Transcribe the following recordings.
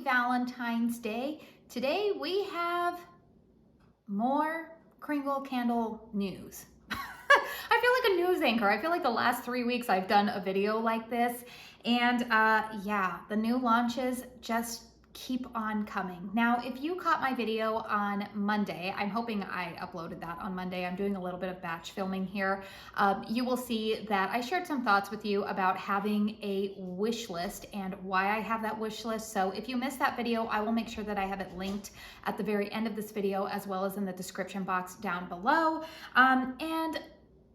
Valentine's Day. Today we have more Kringle candle news. I feel like a news anchor. I feel like the last 3 weeks I've done a video like this, and yeah, the new launches just keep on coming. Now, if you caught my video on Monday, I'm hoping I uploaded that on Monday. I'm doing a little bit of batch filming here. You will see that I shared some thoughts with you about having a wish list and why I have that wish list. So if you missed that video, I will make sure that I have it linked at the very end of this video, as well as in the description box down below. And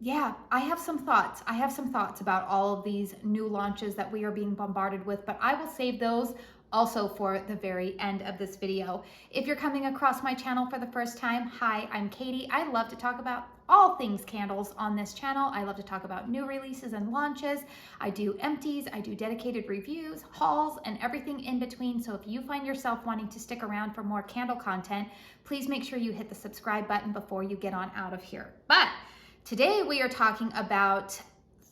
yeah, I have some thoughts. I have some thoughts about all of these new launches that we are being bombarded with, but I will save those also for the very end of this video. If you're coming across my channel for the first time, hi, I'm Katie. I love to talk about all things candles on this channel. I love to talk about new releases and launches. I do empties, I do dedicated reviews, hauls, and everything in between. So if you find yourself wanting to stick around for more candle content, please make sure you hit the subscribe button before you get on out of here. But today we are talking about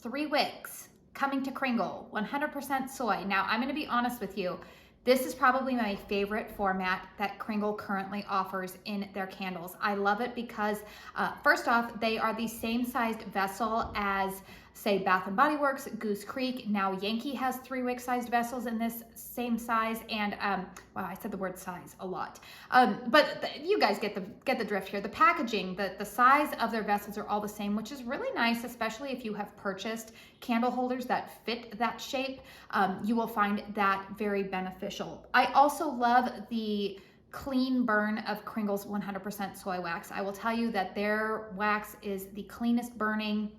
3 Wicks coming to Kringle, 100% soy. Now, I'm gonna be honest with you. This is probably my favorite format that Kringle currently offers in their candles. I love it because first off, they are the same sized vessel as, say, Bath & Body Works, Goose Creek. Now Yankee has 3 wick sized vessels in this same size, and wow, I said the word size a lot. But you guys get the drift here. The packaging, the size of their vessels are all the same, which is really nice, especially if you have purchased candle holders that fit that shape. You will find that very beneficial. I also love the clean burn of Kringle's 100% soy wax. I will tell you that their wax is the cleanest burning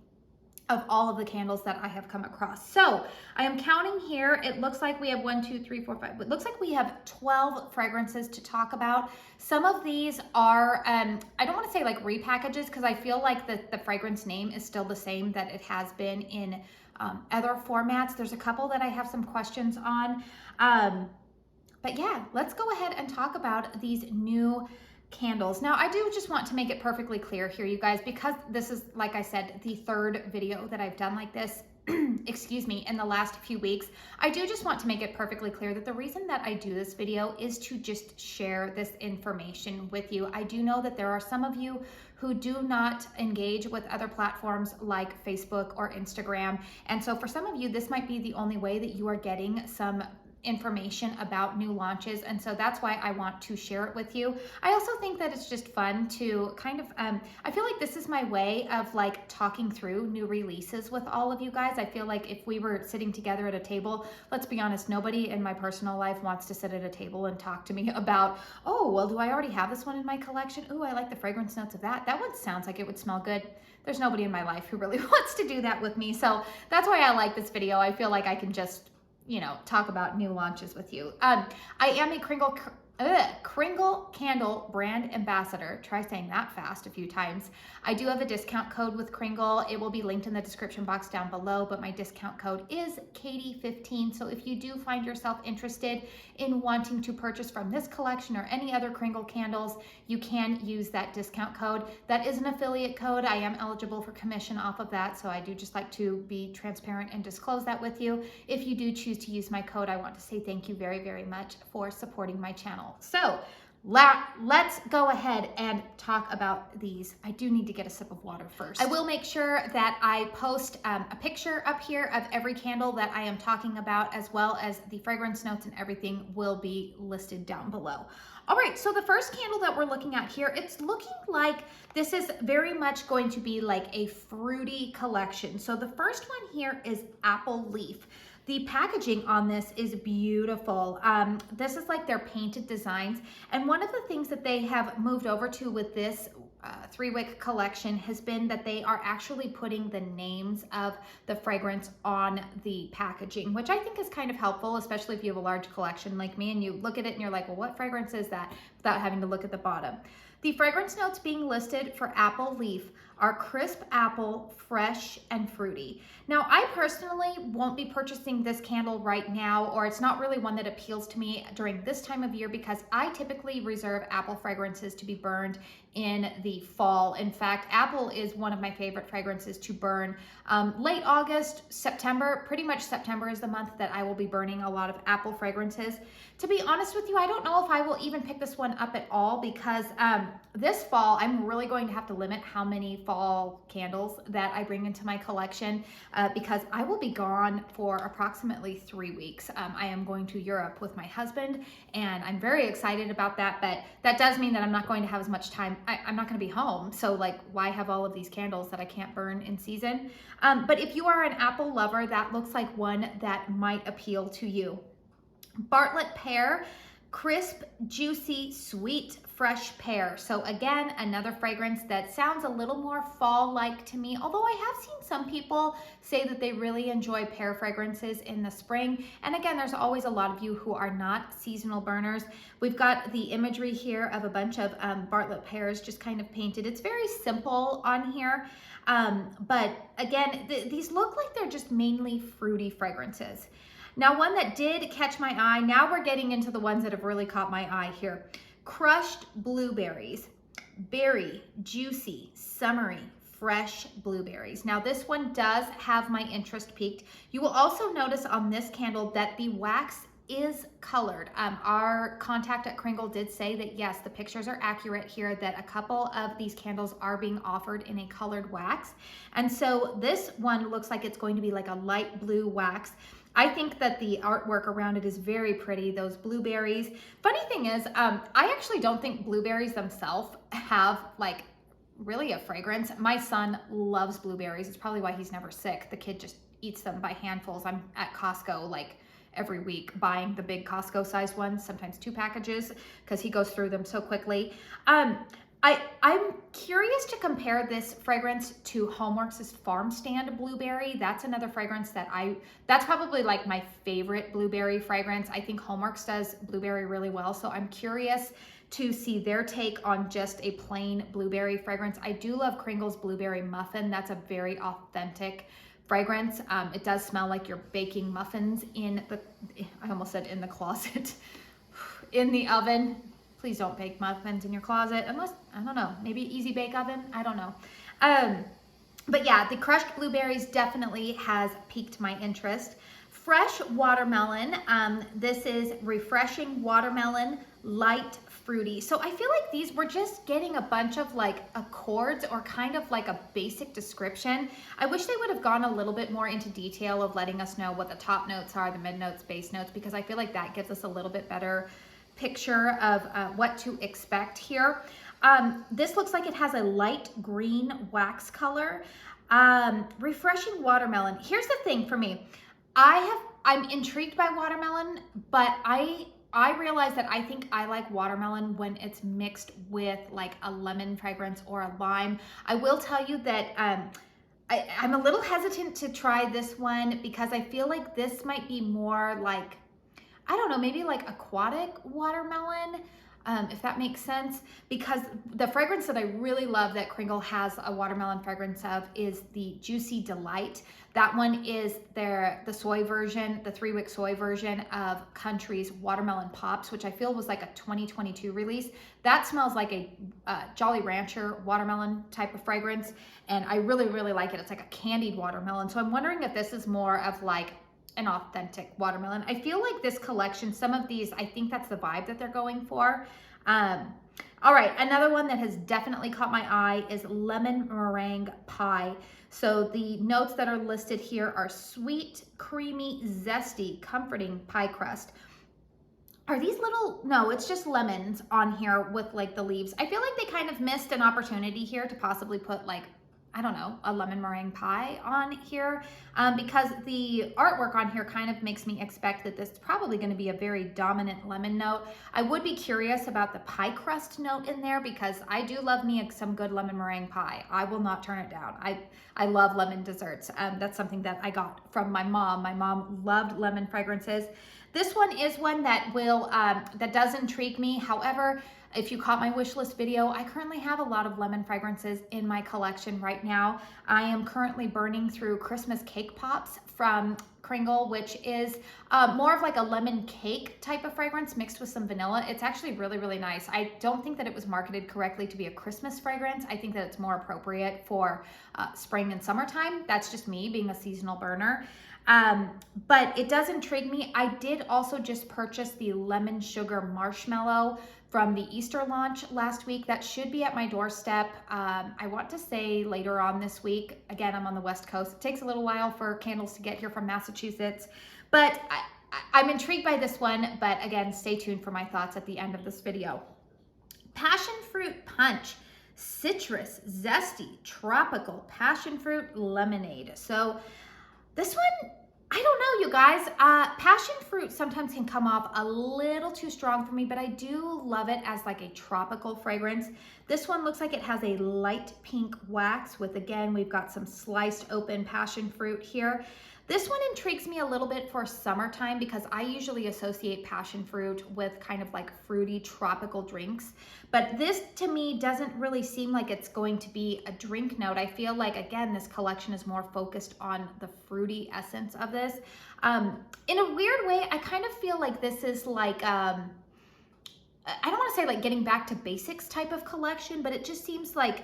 of all of the candles that I have come across. So I am counting here. It looks like we have 1, 2, 3, 4, 5. It looks like we have 12 fragrances to talk about. Some of these are, I don't want to say like repackages, because I feel like the fragrance name is still the same that it has been in other formats. There's a couple that I have some questions on. But yeah, let's go ahead and talk about these new candles. Now, I do just want to make it perfectly clear here, you guys, because this is, like I said, the 3rd video that I've done like this, excuse me, in the last few weeks. I do just want to make it perfectly clear that the reason that I do this video is to just share this information with you. I do know that there are some of you who do not engage with other platforms like Facebook or Instagram. And so for some of you, this might be the only way that you are getting some information about new launches, and so that's why I want to share it with you. I also think that it's just fun to kind of I feel like this is my way of like talking through new releases with all of you guys. I feel like if we were sitting together at a table, let's be honest, nobody in my personal life wants to sit at a table and talk to me about, oh, well, do I already have this one in my collection? Ooh, I like the fragrance notes of that. That one sounds like it would smell good. There's nobody in my life who really wants to do that with me. So that's why I like this video. I feel like I can just, you know, talk about new launches with you. I am a Kringle candle brand ambassador. Try saying that fast a few times. I do have a discount code with Kringle. It will be linked in the description box down below, but my discount code is Katie15. So if you do find yourself interested in wanting to purchase from this collection or any other Kringle candles, you can use that discount code. That is an affiliate code. I am eligible for commission off of that, so I do just like to be transparent and disclose that with you. If you do choose to use my code, I want to say thank you very, very much for supporting my channel. So let's go ahead and talk about these. I do need to get a sip of water first. I will make sure that I post a picture up here of every candle that I am talking about, as well as the fragrance notes, and everything will be listed down below. All right, so the first candle that we're looking at here, it's looking like this is very much going to be like a fruity collection. So the first one here is Apple Leaf. The packaging on this is beautiful. This is like their painted designs. And one of the things that they have moved over to with this 3 wick collection has been that they are actually putting the names of the fragrance on the packaging, which I think is kind of helpful, especially if you have a large collection like me and you look at it and you're like, well, what fragrance is that, without having to look at the bottom. The fragrance notes being listed for Apple Leaf are crisp apple, fresh and fruity. Now, I personally won't be purchasing this candle right now, or it's not really one that appeals to me during this time of year because I typically reserve apple fragrances to be burned in the fall. In fact, apple is one of my favorite fragrances to burn late August, September. Pretty much September is the month that I will be burning a lot of apple fragrances. To be honest with you, I don't know if I will even pick this one up at all because this fall, I'm really going to have to limit how many fall candles that I bring into my collection because I will be gone for approximately 3 weeks. I am going to Europe with my husband and I'm very excited about that, but that does mean that I'm not going to have as much time. I'm not going to be home. So like, why have all of these candles that I can't burn in season? But if you are an apple lover, that looks like one that might appeal to you. Bartlett Pear, crisp, juicy, sweet, fresh pear. So again, another fragrance that sounds a little more fall-like to me, although I have seen some people say that they really enjoy pear fragrances in the spring. And again, there's always a lot of you who are not seasonal burners. We've got the imagery here of a bunch of Bartlett pears just kind of painted. It's very simple on here. But again, these look like they're just mainly fruity fragrances. Now, one that did catch my eye, now we're getting into the ones that have really caught my eye here. Crushed blueberries, berry, juicy, summery, fresh blueberries. Now, this one does have my interest peaked. You will also notice on this candle that the wax is colored. Our contact at Kringle did say that yes, the pictures are accurate here, that a couple of these candles are being offered in a colored wax. And so this one looks like it's going to be like a light blue wax. I think that the artwork around it is very pretty, those blueberries. Funny thing is, I actually don't think blueberries themselves have like really a fragrance. My son loves blueberries. It's probably why he's never sick. The kid just eats them by handfuls. I'm at Costco like every week buying the big Costco sized ones, sometimes 2 packages, because he goes through them so quickly. I'm curious to compare this fragrance to Homeworks' Farm Stand Blueberry. That's another fragrance that that's probably like my favorite blueberry fragrance. I think Homeworks does blueberry really well. So I'm curious to see their take on just a plain blueberry fragrance. I do love Kringle's Blueberry Muffin. That's a very authentic fragrance. It does smell like you're baking muffins in the, I almost said in the closet, in the oven. Please don't bake muffins in your closet unless, I don't know, maybe easy bake oven, I don't know. But yeah, the crushed blueberries definitely has piqued my interest. Fresh watermelon, this is refreshing watermelon, light fruity. So I feel like these, we're just getting a bunch of like accords or kind of like a basic description. I wish they would have gone a little bit more into detail of letting us know what the top notes are, the mid notes, base notes, because I feel like that gives us a little bit better picture of what to expect here. This looks like it has a light green wax color. Refreshing watermelon. Here's the thing for me. I'm intrigued by watermelon, but I realize that I think I like watermelon when it's mixed with like a lemon fragrance or a lime. I will tell you that I'm a little hesitant to try this one because I feel like this might be more like, I don't know, maybe like aquatic watermelon, if that makes sense. Because the fragrance that I really love that Kringle has a watermelon fragrance of is the Juicy Delight. That one is the soy version, the 3-wick soy version of Country's Watermelon Pops, which I feel was like a 2022 release. That smells like a Jolly Rancher watermelon type of fragrance. And I really, really like it. It's like a candied watermelon. So I'm wondering if this is more of like an authentic watermelon. I feel like this collection, some of these, I think that's the vibe that they're going for. All right, another one that has definitely caught my eye is Lemon Meringue Pie. So the notes that are listed here are sweet, creamy, zesty, comforting pie crust. Are these little, no, it's just lemons on here with like the leaves. I feel like they kind of missed an opportunity here to possibly put like, I don't know, a lemon meringue pie on here because the artwork on here kind of makes me expect that this is probably going to be a very dominant lemon note. I would be curious about the pie crust note in there because I do love me some good lemon meringue pie. I will not turn it down. I love lemon desserts. That's something that I got from my mom. My mom loved lemon fragrances. This one is one that will that does intrigue me. However, If you caught my wish list video, I currently have a lot of lemon fragrances in my collection right now. I am currently burning through Christmas cake pops from Kringle, which is more of like a lemon cake type of fragrance mixed with some vanilla. It's actually really, really nice. I don't think that it was marketed correctly to be a Christmas fragrance. I think that it's more appropriate for spring and summertime. That's just me being a seasonal burner. But it does intrigue me. I did also just purchase the lemon sugar marshmallow from the Easter launch last week. That should be at my doorstep. I want to say later on this week. Again, I'm on the West Coast. It takes a little while for candles to get here from Massachusetts, but I'm intrigued by this one. But again, stay tuned for my thoughts at the end of this video. Passionfruit Punch, citrus, zesty, tropical, passion fruit lemonade. So this one, I don't know, you guys. Passion fruit sometimes can come off a little too strong for me, but I do love it as like a tropical fragrance. This one looks like it has a light pink wax with, again, we've got some sliced open passion fruit here. This one intrigues me a little bit for summertime because I usually associate passion fruit with kind of like fruity tropical drinks. But this to me doesn't really seem like it's going to be a drink note. I feel like, again, this collection is more focused on the fruity essence of this. In a weird way, I kind of feel like this is like, I don't want to say like getting back to basics type of collection, but it just seems like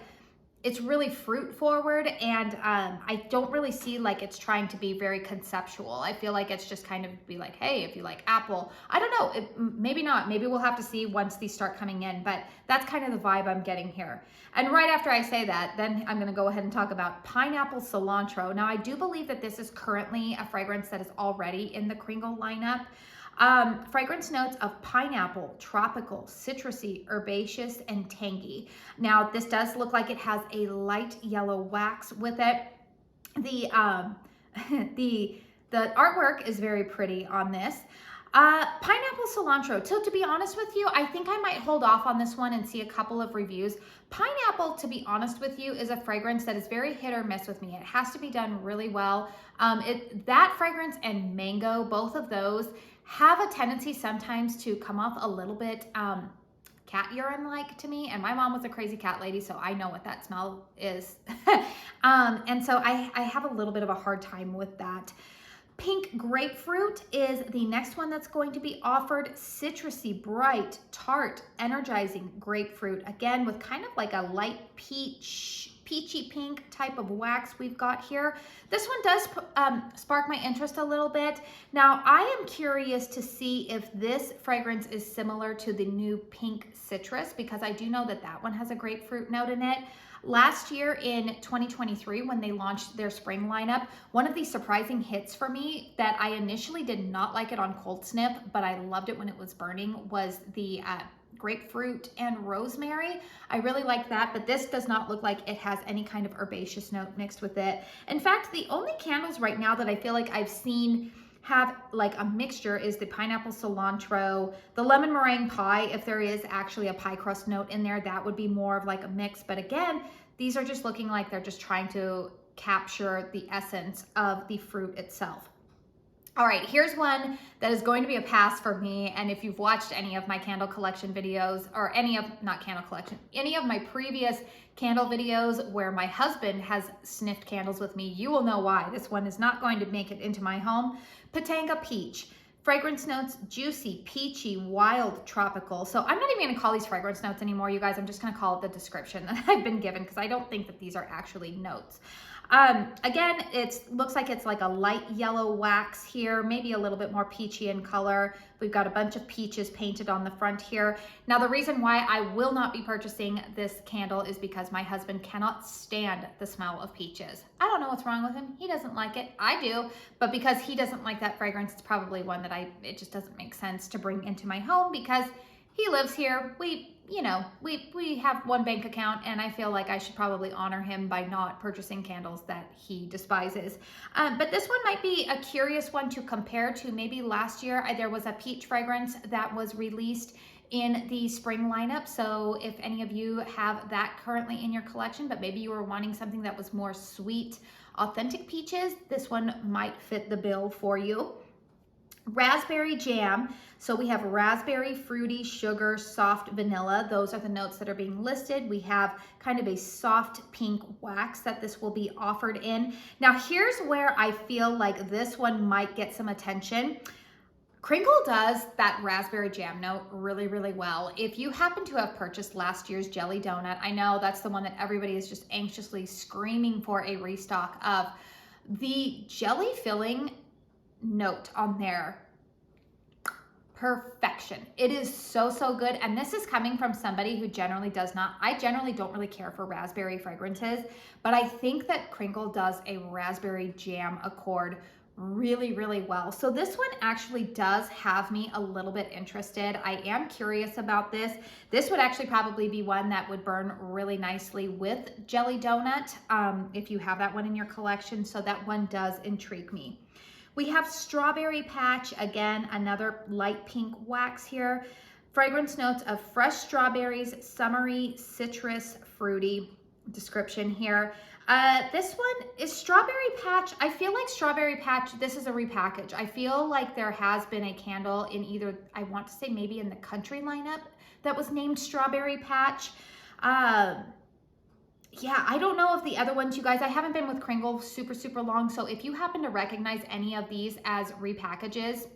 it's really fruit forward, and I don't really see like it's trying to be very conceptual. I feel like it's just kind of be like, hey, if you like apple, I don't know, maybe not. Maybe we'll have to see once these start coming in, but that's kind of the vibe I'm getting here. And right after I say that, then I'm gonna go ahead and talk about pineapple cilantro. Now, I do believe that this is currently a fragrance that is already in the Kringle lineup. Fragrance notes of pineapple, tropical, citrusy, herbaceous, and tangy. Now, this does look like it has a light yellow wax with it. The artwork is very pretty on this. Pineapple cilantro. So to be honest with you, I think I might hold off on this one and see a couple of reviews. Pineapple, to be honest with you, is a fragrance that is very hit or miss with me. It has to be done really well. That fragrance and mango, both of those have a tendency sometimes to come off a little bit cat urine-like to me, and my mom was a crazy cat lady, so I know what that smell is. And so I have a little bit of a hard time with that. Pink grapefruit is the next one that's going to be offered. Citrusy, bright, tart, energizing grapefruit. Again, with kind of like a light peachy pink type of wax we've got here. This one does spark my interest a little bit. Now, I am curious to see if this fragrance is similar to the new pink citrus, because I do know that that one has a grapefruit note in it. Last year in 2023, when they launched their spring lineup, one of the surprising hits for me that I initially did not like it on cold sniff, but I loved it when it was burning, was the grapefruit and rosemary. I really like that, but this does not look like it has any kind of herbaceous note mixed with it. In fact, the only candles right now that I feel like I've seen have like a mixture is the pineapple cilantro, the lemon meringue pie. If there is actually a pie crust note in there, that would be more of like a mix. But again, these are just looking like they're just trying to capture the essence of the fruit itself. All right, here's one that is going to be a pass for me. And if you've watched any of my candle collection videos, or any of my previous candle videos where my husband has sniffed candles with me, you will know why. This one is not going to make it into my home. Pitanga Peach. Fragrance notes, juicy, peachy, wild, tropical. So I'm not even gonna call these fragrance notes anymore, you guys. I'm just gonna call it the description that I've been given, because I don't think that these are actually notes. Again, it looks like it's like a light yellow wax here, maybe a little bit more peachy in color. We've got a bunch of peaches painted on the front here. Now, the reason why I will not be purchasing this candle is because my husband cannot stand the smell of peaches. I don't know what's wrong with him. He doesn't like it. I do, but because he doesn't like that fragrance, it's probably one that it just doesn't make sense to bring into my home, because he lives here. We have one bank account, and I feel like I should probably honor him by not purchasing candles that he despises. But this one might be a curious one to compare to. Maybe last year there was a peach fragrance that was released in the spring lineup. So if any of you have that currently in your collection, but maybe you were wanting something that was more sweet, authentic peaches, this one might fit the bill for you. Raspberry jam. So we have raspberry, fruity, sugar, soft vanilla. Those are the notes that are being listed. We have kind of a soft pink wax that this will be offered in. Now here's where I feel like this one might get some attention. Kringle does that raspberry jam note really, really well. If you happen to have purchased last year's jelly donut, I know that's the one that everybody is just anxiously screaming for a restock of. The jelly filling note on there, perfection. It is so, so good. And this is coming from somebody who generally does not, I generally don't really care for raspberry fragrances, but I think that Kringle does a raspberry jam accord really, really well. So this one actually does have me a little bit interested. I am curious about this. This would actually probably be one that would burn really nicely with jelly donut if you have that one in your collection. So that one does intrigue me. We have Strawberry Patch, again, another light pink wax here. Fragrance notes of fresh strawberries, summery, citrus, fruity. Description here. This one is Strawberry Patch. I feel like Strawberry Patch, this is a repackage. I feel like there has been a candle in either, I want to say maybe in the country lineup that was named Strawberry Patch. Yeah, I don't know if the other ones, you guys, I haven't been with Kringle super, super long. So if you happen to recognize any of these as repackages,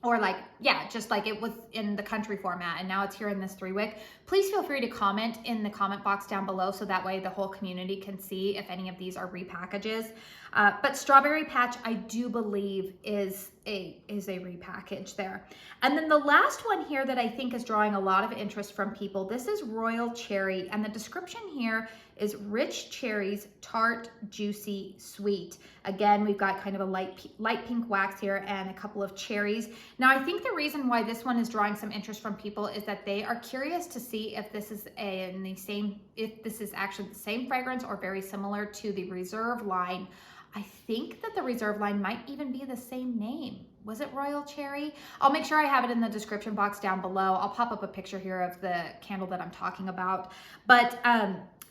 or like, yeah, just like it was in the country format and now it's here in this 3-wick, please feel free to comment in the comment box down below so that way the whole community can see if any of these are repackages. But Strawberry Patch, I do believe is a repackage there. And then the last one here that I think is drawing a lot of interest from people, this is Royal Cherry, and the description here is rich cherries, tart, juicy, sweet. Again, we've got kind of a light pink wax here and a couple of cherries. Now, I think the reason why this one is drawing some interest from people is that they are curious to see if this is if this is actually the same fragrance or very similar to the Reserve line. I think that the Reserve line might even be the same name. Was it Royal Cherry? I'll make sure I have it in the description box down below. I'll pop up a picture here of the candle that I'm talking about. But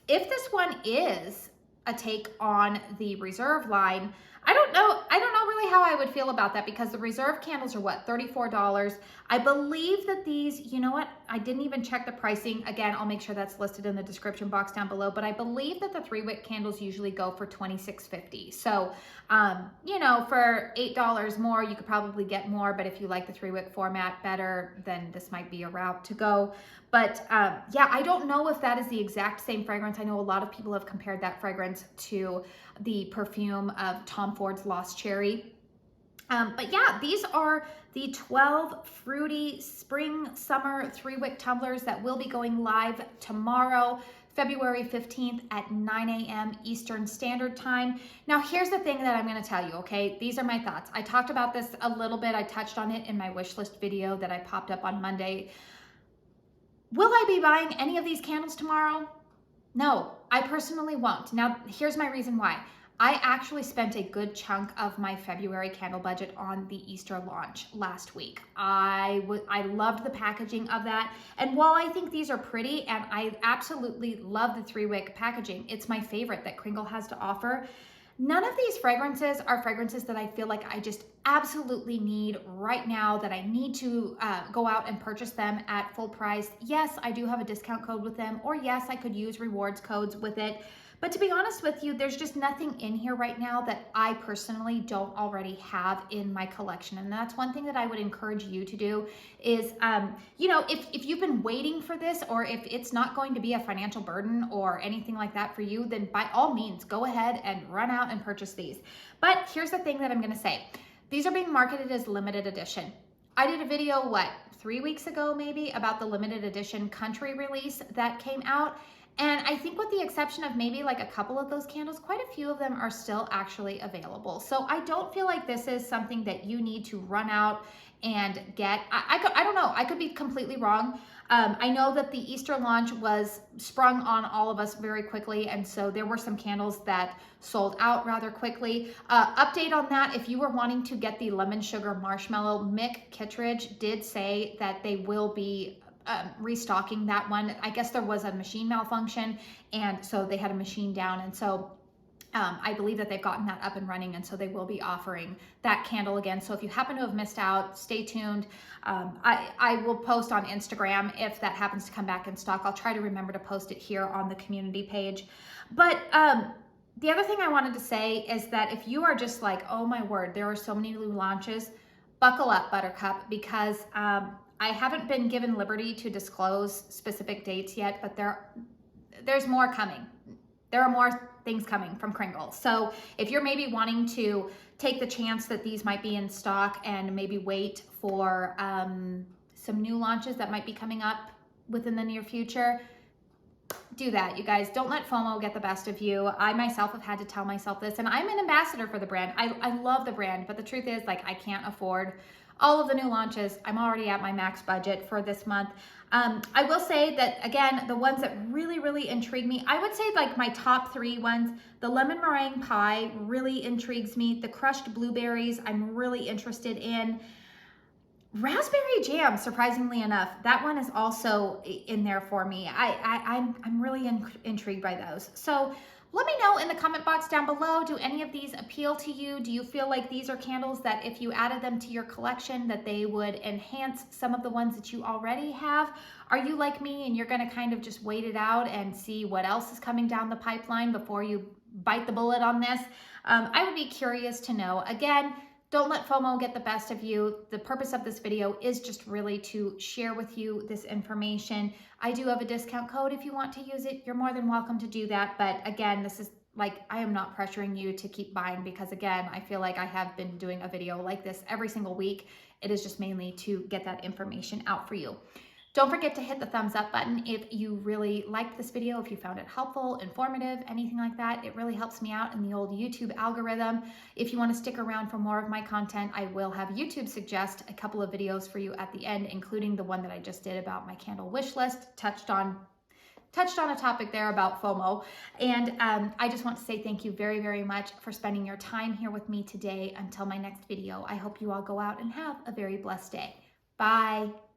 if this one is a take on the Reserve line, I don't know really how I would feel about that, because the Reserve candles are what, $34. I believe that these, you know what, I didn't even check the pricing. Again, I'll make sure that's listed in the description box down below, but I believe that the 3-wick candles usually go for $26.50. So, you know, for $8 more, you could probably get more, but if you like the 3-wick format better, then this might be a route to go. But yeah, I don't know if that is the exact same fragrance. I know a lot of people have compared that fragrance to the perfume of Tom Ford's Lost Cherry. But yeah, these are the 12 fruity spring summer 3-wick tumblers that will be going live tomorrow, February 15th at 9 a.m. Eastern Standard Time. Now, here's the thing that I'm going to tell you, okay? These are my thoughts. I talked about this a little bit. I touched on it in my wish list video that I popped up on Monday. Will I be buying any of these candles tomorrow? No, I personally won't. Now, here's my reason why. I actually spent a good chunk of my February candle budget on the Easter launch last week. I loved the packaging of that. And while I think these are pretty, and I absolutely love the 3-wick packaging, it's my favorite that Kringle has to offer. None of these fragrances are fragrances that I feel like I just absolutely need right now, that I need to go out and purchase them at full price. Yes, I do have a discount code with them, or yes, I could use rewards codes with it. But to be honest with you, there's just nothing in here right now that I personally don't already have in my collection. And that's one thing that I would encourage you to do is, you know, if you've been waiting for this, or if it's not going to be a financial burden or anything like that for you, then by all means, go ahead and run out and purchase these. But here's the thing that I'm gonna say. These are being marketed as limited edition. I did a video, what, 3 weeks ago maybe, about the limited edition country release that came out. And I think with the exception of maybe like a couple of those candles, quite a few of them are still actually available. So I don't feel like this is something that you need to run out and get. I don't know, I could be completely wrong. I know that the Easter launch was sprung on all of us very quickly, and so there were some candles that sold out rather quickly. Update on that, if you were wanting to get the lemon sugar marshmallow, Mick Kittredge did say that they will be restocking that one. I guess there was a machine malfunction, and so they had a machine down, and so I believe that they've gotten that up and running, and so they will be offering that candle again. So if you happen to have missed out, stay tuned. I will post on Instagram if that happens to come back in stock. I'll try to remember to post it here on the community page. But the other thing I wanted to say is that if you are just like, oh my word, there are so many new launches, buckle up, Buttercup, because I haven't been given liberty to disclose specific dates yet, but there's more coming. There are more things coming from Kringle. So if you're maybe wanting to take the chance that these might be in stock and maybe wait for some new launches that might be coming up within the near future, do that, you guys. Don't let FOMO get the best of you. I myself have had to tell myself this, and I'm an ambassador for the brand. I love the brand, but the truth is, like, I can't afford all of the new launches. I'm already at my max budget for this month. I will say that, again, the ones that really, really intrigue me, I would say like my top 3 ones, the lemon meringue pie really intrigues me. The crushed blueberries, I'm really interested in. Raspberry jam, surprisingly enough, that one is also in there for me. I'm really intrigued by those. So let me know in the comment box down below, do any of these appeal to you? Do you feel like these are candles that if you added them to your collection that they would enhance some of the ones that you already have? Are you like me and you're gonna kind of just wait it out and see what else is coming down the pipeline before you bite the bullet on this? I would be curious to know. Again, don't let FOMO get the best of you. The purpose of this video is just really to share with you this information. I do have a discount code if you want to use it. You're more than welcome to do that. But again, this is like, I am not pressuring you to keep buying because again, I feel like I have been doing a video like this every single week. It is just mainly to get that information out for you. Don't forget to hit the thumbs up button if you really liked this video, if you found it helpful, informative, anything like that. It really helps me out in the old YouTube algorithm. If you want to stick around for more of my content, I will have YouTube suggest a couple of videos for you at the end, including the one that I just did about my candle wish list, touched on a topic there about FOMO. And I just want to say thank you very, very much for spending your time here with me today. Until my next video, I hope you all go out and have a very blessed day. Bye.